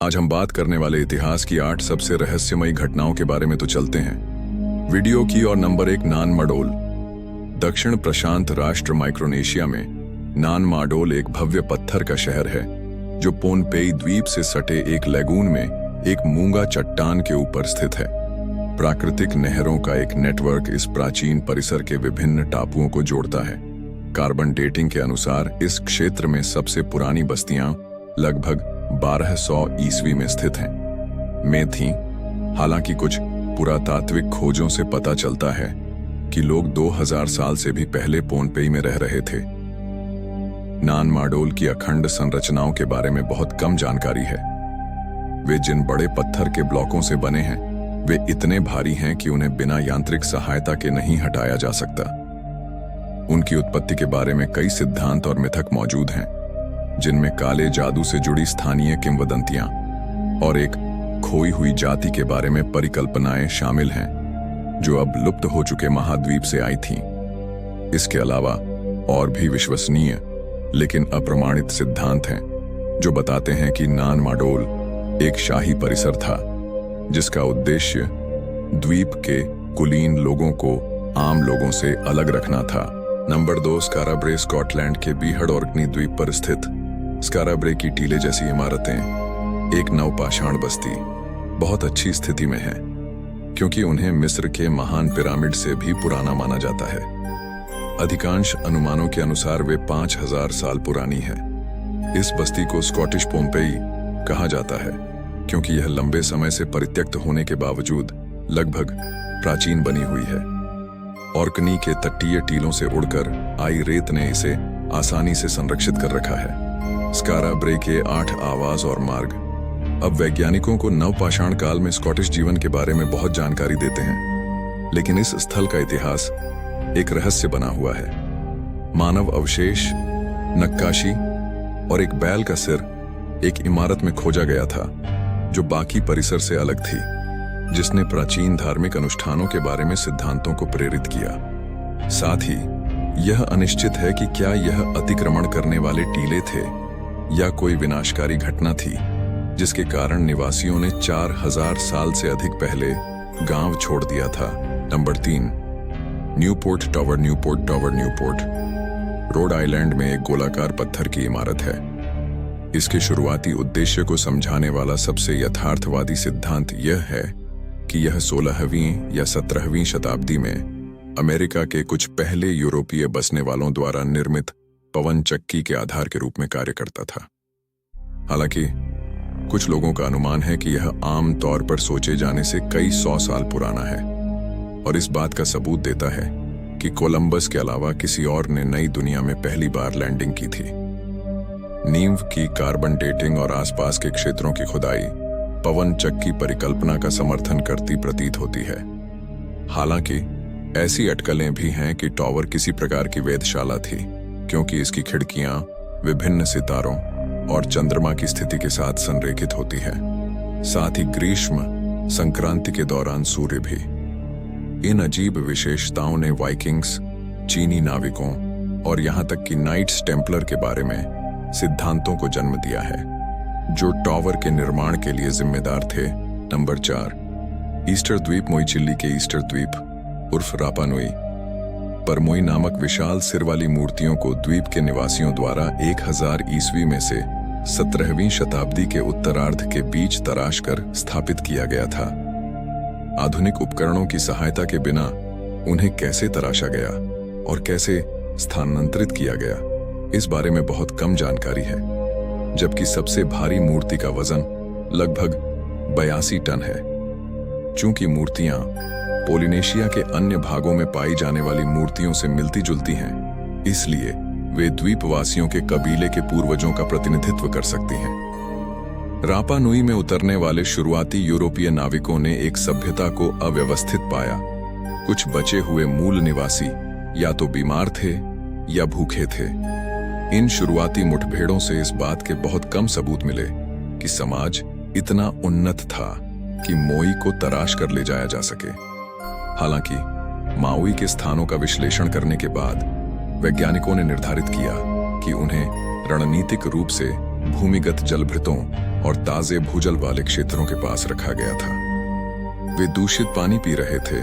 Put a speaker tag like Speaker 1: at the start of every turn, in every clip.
Speaker 1: आज हम बात करने वाले इतिहास की 8 सबसे रहस्यमयी घटनाओं के बारे में तो चलते हैं वीडियो की। और नंबर 1, नान माडोल। दक्षिण प्रशांत राष्ट्र माइक्रोनेशिया में नान माडोल एक भव्य पत्थर का शहर है जो पोनपेई द्वीप से सटे एक लैगून में एक मूंगा चट्टान के ऊपर स्थित है। प्राकृतिक नहरों का एक नेटवर्क इस प्राचीन परिसर के विभिन्न टापुओं को जोड़ता है। कार्बन डेटिंग के अनुसार इस क्षेत्र में सबसे पुरानी बस्तियां लगभग 1200 ईस्वी में स्थित हैं थीं। हालांकि कुछ पुरातात्विक खोजों से पता चलता है कि लोग 2000 साल से भी पहले पोनपेई में रह रहे थे। नान माडोल की अखंड संरचनाओं के बारे में बहुत कम जानकारी है। वे जिन बड़े पत्थर के ब्लॉकों से बने हैं वे इतने भारी हैं कि उन्हें बिना यांत्रिक सहायता के नहीं हटाया जा सकता। उनकी उत्पत्ति के बारे में कई सिद्धांत और मिथक मौजूद हैं, जिनमें काले जादू से जुड़ी स्थानीय किंवदंतियां और एक खोई हुई जाति के बारे में परिकल्पनाएं शामिल हैं जो अब लुप्त हो चुके महाद्वीप से आई थीं। इसके अलावा और भी विश्वसनीय लेकिन अप्रमाणित सिद्धांत हैं जो बताते हैं कि नान माडोल एक शाही परिसर था जिसका उद्देश्य द्वीप के कुलीन लोगों को आम लोगों से अलग रखना था। नंबर 2, स्काराब्रे। स्कॉटलैंड के बीहड़ ऑर्कनी द्वीप पर स्थित स्काराब्रे की टीले जैसी इमारतें एक नवपाषाण बस्ती बहुत अच्छी स्थिति में है क्योंकि उन्हें मिस्र के महान पिरामिड से भी पुराना माना जाता है। अधिकांश अनुमानों के अनुसार वे 5000 साल पुरानी है। इस बस्ती को स्कॉटिश पोम्पेई कहा जाता है क्योंकि यह लंबे समय से परित्यक्त होने के बावजूद लगभग प्राचीन बनी हुई है। ऑर्कनी के तटीय टीलों से उड़कर आई रेत ने इसे आसानी से संरक्षित कर रखा है। स्काराब्रे के 8 आवास और मार्ग अब वैज्ञानिकों को नवपाषाण काल में स्कॉटिश जीवन के बारे में बहुत जानकारी देते हैं, लेकिन इस स्थल का इतिहास एक रहस्य बना हुआ है। मानव अवशेष, नक्काशी और एक बैल का सिर एक इमारत में खोजा गया था जो बाकी परिसर से अलग थी, जिसने प्राचीन धार्मिक अनुष्ठानों के बारे में सिद्धांतों को प्रेरित किया। साथ ही यह अनिश्चित है कि क्या यह अतिक्रमण करने वाले टीले थे या कोई विनाशकारी घटना थी जिसके कारण निवासियों ने 4000 साल से अधिक पहले गांव छोड़ दिया था। Number 3, Newport tower. Newport tower Newport Rhode Island में एक गोलाकार पत्थर की इमारत है। इसके शुरुआती उद्देश्य को समझाने वाला सबसे यथार्थवादी सिद्धांत यह है कि यह 16वीं या 17वीं शताब्दी में अमेरिका के कुछ पहले यूरोपीय बसने वालों द्वारा निर्मित पवन चक्की के आधार के रूप में कार्य करता था। हालांकि कुछ लोगों का अनुमान है कि यह आम तौर पर सोचे जाने से कई 100 साल पुराना है और इस बात का सबूत देता है कि कोलंबस के अलावा किसी और ने नई दुनिया में पहली बार लैंडिंग की थी। नींव की कार्बन डेटिंग और आसपास के क्षेत्रों की खुदाई पवन चक्की परिकल्पना का समर्थन करती प्रतीत होती है। हालांकि ऐसी अटकलें भी हैं कि टावर किसी प्रकार की वेधशाला थी क्योंकि इसकी खिड़कियां विभिन्न सितारों और चंद्रमा की स्थिति के साथ संरेखित होती है। साथ ही ग्रीष्म संक्रांति के दौरान सूर्य भी। इन अजीब विशेषताओं ने वाइकिंग्स, चीनी नाविकों और यहां तक कि नाइट्स टेम्पलर के बारे में सिद्धांतों को जन्म दिया है जो टावर के निर्माण के लिए जिम्मेदार थे। नंबर 4, ईस्टर द्वीप। मोई चिल्ली के ईस्टर द्वीप उर्फ रापा नुई पर मोई नामक विशाल सिर वाली मूर्तियों को द्वीप के निवासियों द्वारा 1000 ईस्वी में से 17वीं शताब्दी के उत्तरार्ध के बीच तराश कर स्थापित किया गया था। आधुनिक उपकरणों की सहायता के बिना उन्हें कैसे तराशा गया और कैसे स्थानांतरित किया गया इस बारे में बहुत कम जानकारी है, जबकि सबसे भारी मूर्ति का वजन लगभग 82 टन है। चूंकि मूर्तियां पोलिनेशिया के अन्य भागों में पाई जाने वाली मूर्तियों से मिलती जुलती हैं, इसलिए वे द्वीपवासियों के कबीले के पूर्वजों का प्रतिनिधित्व कर सकती हैं। रापा नुई में उतरने वाले शुरुआती यूरोपीय नाविकों ने एक सभ्यता को अव्यवस्थित पाया। कुछ बचे हुए मूल निवासी या तो बीमार थे या भूखे थे। इन शुरुआती मुठभेड़ों से इस बात के बहुत कम सबूत मिले कि समाज इतना उन्नत था कि मोई को तराश कर ले जाया जा सके। हालांकि माउई के स्थानों का विश्लेषण करने के बाद वैज्ञानिकों ने निर्धारित किया कि उन्हें रणनीतिक रूप से भूमिगत जलभृतों और ताजे भूजल वाले क्षेत्रों के पास रखा गया था। वे दूषित पानी पी रहे थे,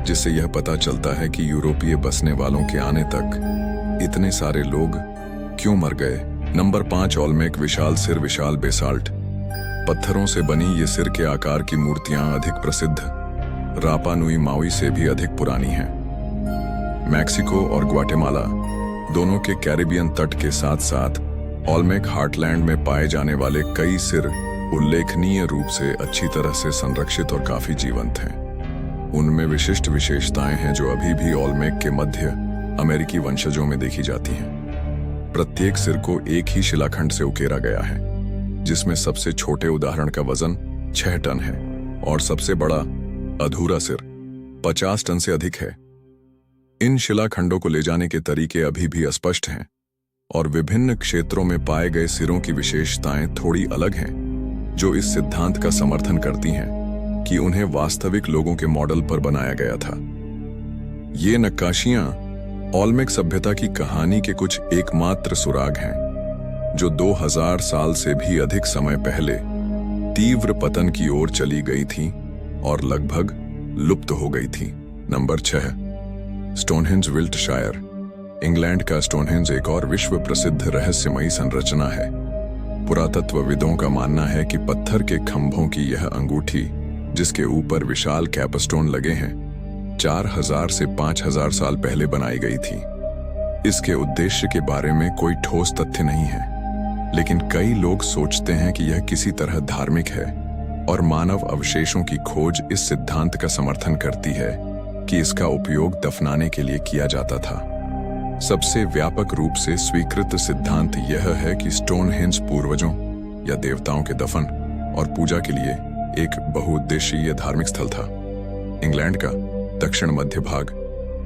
Speaker 1: जिससे यह पता चलता है कि यूरोपीय बसने वालों के आने तक इतने सारे लोग क्यों मर गए। नंबर 5, ओल्मेक विशाल सिर। विशाल बेसाल्ट पत्थरों से बनी ये सिर के आकार की मूर्तियां अधिक प्रसिद्ध रापा नुई माउई से भी अधिक पुरानी हैं। मैक्सिको और ग्वाटेमाला दोनों के कैरिबियन तट के साथ साथ ओल्मेक हार्टलैंड में पाए जाने वाले कई सिर उल्लेखनीय रूप से अच्छी तरह से संरक्षित और काफी जीवंत हैं। उनमें विशिष्ट विशेषताएं हैं जो अभी भी ओल्मेक के मध्य अमेरिकी वंशजों में देखी जाती हैं। प्रत्येक सिर को एक ही शिलाखंड से उकेरा गया है, जिसमें सबसे छोटे उदाहरण का वजन 6 टन है और सबसे बड़ा अधूरा सिर 50 टन से अधिक है। इन शिलाखंडों को ले जाने के तरीके अभी भी अस्पष्ट हैं और विभिन्न क्षेत्रों में पाए गए सिरों की विशेषताएं थोड़ी अलग हैं, जो इस सिद्धांत का समर्थन करती हैं कि उन्हें वास्तविक लोगों के मॉडल पर बनाया गया था। ये नक्काशियां ओल्मेक सभ्यता की कहानी के कुछ एकमात्र सुराग हैं, जो 2000 साल से भी अधिक समय पहले तीव्र पतन की ओर चली गई थीं और लगभग लुप्त हो गई थीं। Number 6, Stonehenge, Wiltshire. इंग्लैंड का स्टोनहेंज एक और विश्व प्रसिद्ध रहस्यमयी संरचना है। पुरातत्वविदों का मानना है कि पत्थर के खंभों की यह अंगूठी, जिसके ऊपर विशाल कैपस्टोन लगे हैं, 4000 से 5000 साल पहले बनाई गई थी। इसके उद्देश्य के बारे में कोई ठोस तथ्य नहीं है, लेकिन कई लोग सोचते हैं कि यह किसी तरह धार्मिक है और मानव अवशेषों की खोज इस सिद्धांत का समर्थन करती है कि इसका उपयोग दफनाने के लिए किया जाता था। सबसे व्यापक रूप से स्वीकृत सिद्धांत यह है कि स्टोनहेंज पूर्वजों या देवताओं के दफन और पूजा के लिए एक बहुउद्देशीय धार्मिक स्थल था। इंग्लैंड का दक्षिण मध्य भाग,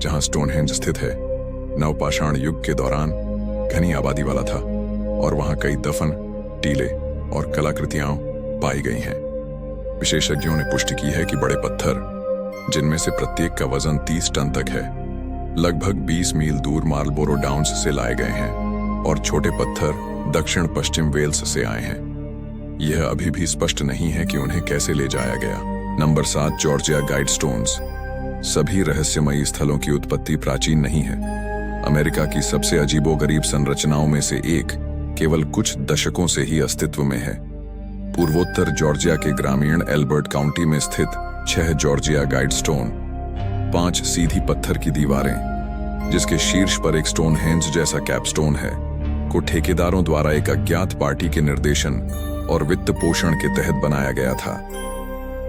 Speaker 1: जहां स्टोनहेंज स्थित है, नवपाषाण युग के दौरान घनी आबादी वाला था और वहां कई दफन, टीले और कलाकृतियां पाई गई हैं। विशेषज्ञों ने पुष्टि की है कि बड़े पत्थर, जिनमें से प्रत्येक का वजन 30 टन तक है, लगभग 20 मील दूर मार्लबोरो डाउन्स से लाए गए हैं और छोटे पत्थर दक्षिण पश्चिम वेल्स से आए हैं। यह अभी भी स्पष्ट नहीं है कि उन्हें कैसे ले जाया गया। Number 7, Georgia guidestones. सभी रहस्यमयी स्थलों की उत्पत्ति प्राचीन नहीं है। अमेरिका की सबसे अजीबोगरीब संरचनाओं में से एक केवल कुछ दशकों से ही अस्तित्व में है। पूर्वोत्तर जॉर्जिया के ग्रामीण एल्बर्ट काउंटी में स्थित 6 जॉर्जिया गाइडस्टोन, 5 सीधी पत्थर की दीवारें, जिसके शीर्ष पर एक स्टोनहेंज जैसा कैपस्टोन है, को ठेकेदारों द्वारा एक अज्ञात पार्टी के निर्देशन और वित्त पोषण के तहत बनाया गया था।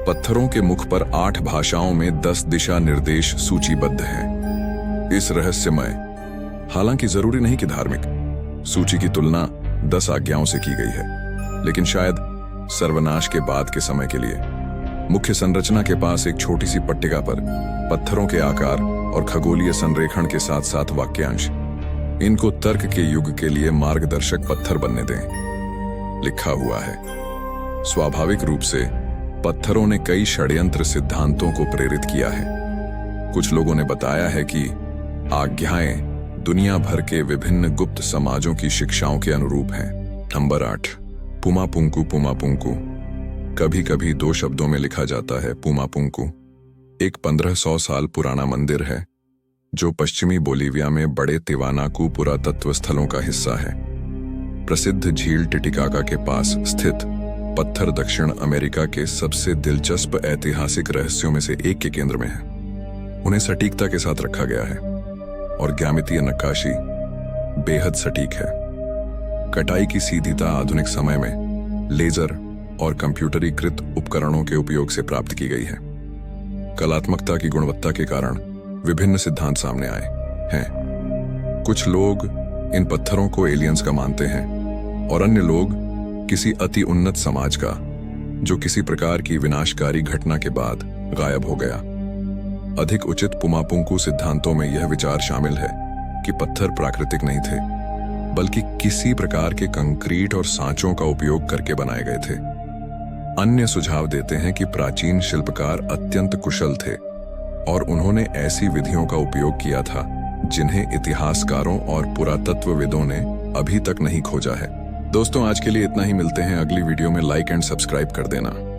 Speaker 1: पत्थरों के मुख पर 8 भाषाओं में 10 दिशा निर्देश सूचीबद्ध हैं। इस रहस्यमय, हालांकि जरूरी नहीं कि धार्मिक, सूची की तुलना 10 आज्ञाओं से की गई है, लेकिन शायद सर्वनाश के बाद के समय के लिए। मुख्य संरचना के पास एक छोटी सी पट्टिका पर पत्थरों के आकार और खगोलीय संरेखण के साथ साथ वाक्यांश, इनको तर्क के युग के लिए मार्गदर्शक पत्थर बनने दें, लिखा हुआ है। स्वाभाविक रूप से पत्थरों ने कई षड्यंत्र सिद्धांतों को प्रेरित किया है। कुछ लोगों ने बताया है कि आज्ञाएं दुनिया भर के विभिन्न गुप्त समाजों की शिक्षाओं के अनुरूप हैं। नंबर 8, पुमापुंकु। पुमापुंकु कभी कभी 2 शब्दों में लिखा जाता है। पुमापुंकु एक 1500 साल पुराना मंदिर है, जो पश्चिमी बोलीविया में बड़े तिवानाकू पुरातत्व स्थलों का हिस्सा है। प्रसिद्ध झील टिटिकाका के पास स्थित पत्थर दक्षिण अमेरिका के सबसे दिलचस्प ऐतिहासिक रहस्यों में से एक के केंद्र में है। उन्हें सटीकता के साथ रखा गया है और ज्यामितीय नक्काशी बेहद सटीक है। कटाई की सीधीता आधुनिक समय में लेजर और कंप्यूटरीकृत उपकरणों के उपयोग से प्राप्त की गई है। कलात्मकता की गुणवत्ता के कारण विभिन्न सिद्धांत सामने आए हैं। कुछ लोग इन पत्थरों को एलियंस का मानते हैं और अन्य लोग किसी अति उन्नत समाज का, जो किसी प्रकार की विनाशकारी घटना के बाद गायब हो गया। अधिक उचित पुमापुंकु सिद्धांतों में यह विचार शामिल है कि पत्थर प्राकृतिक नहीं थे, बल्कि किसी प्रकार के कंक्रीट और सांचों का उपयोग करके बनाए गए थे। अन्य सुझाव देते हैं कि प्राचीन शिल्पकार अत्यंत कुशल थे और उन्होंने ऐसी विधियों का उपयोग किया था जिन्हें इतिहासकारों और पुरातत्वविदों ने अभी तक नहीं खोजा है। दोस्तों आज के लिए इतना ही, मिलते हैं अगली वीडियो में। लाइक एंड सब्सक्राइब कर देना।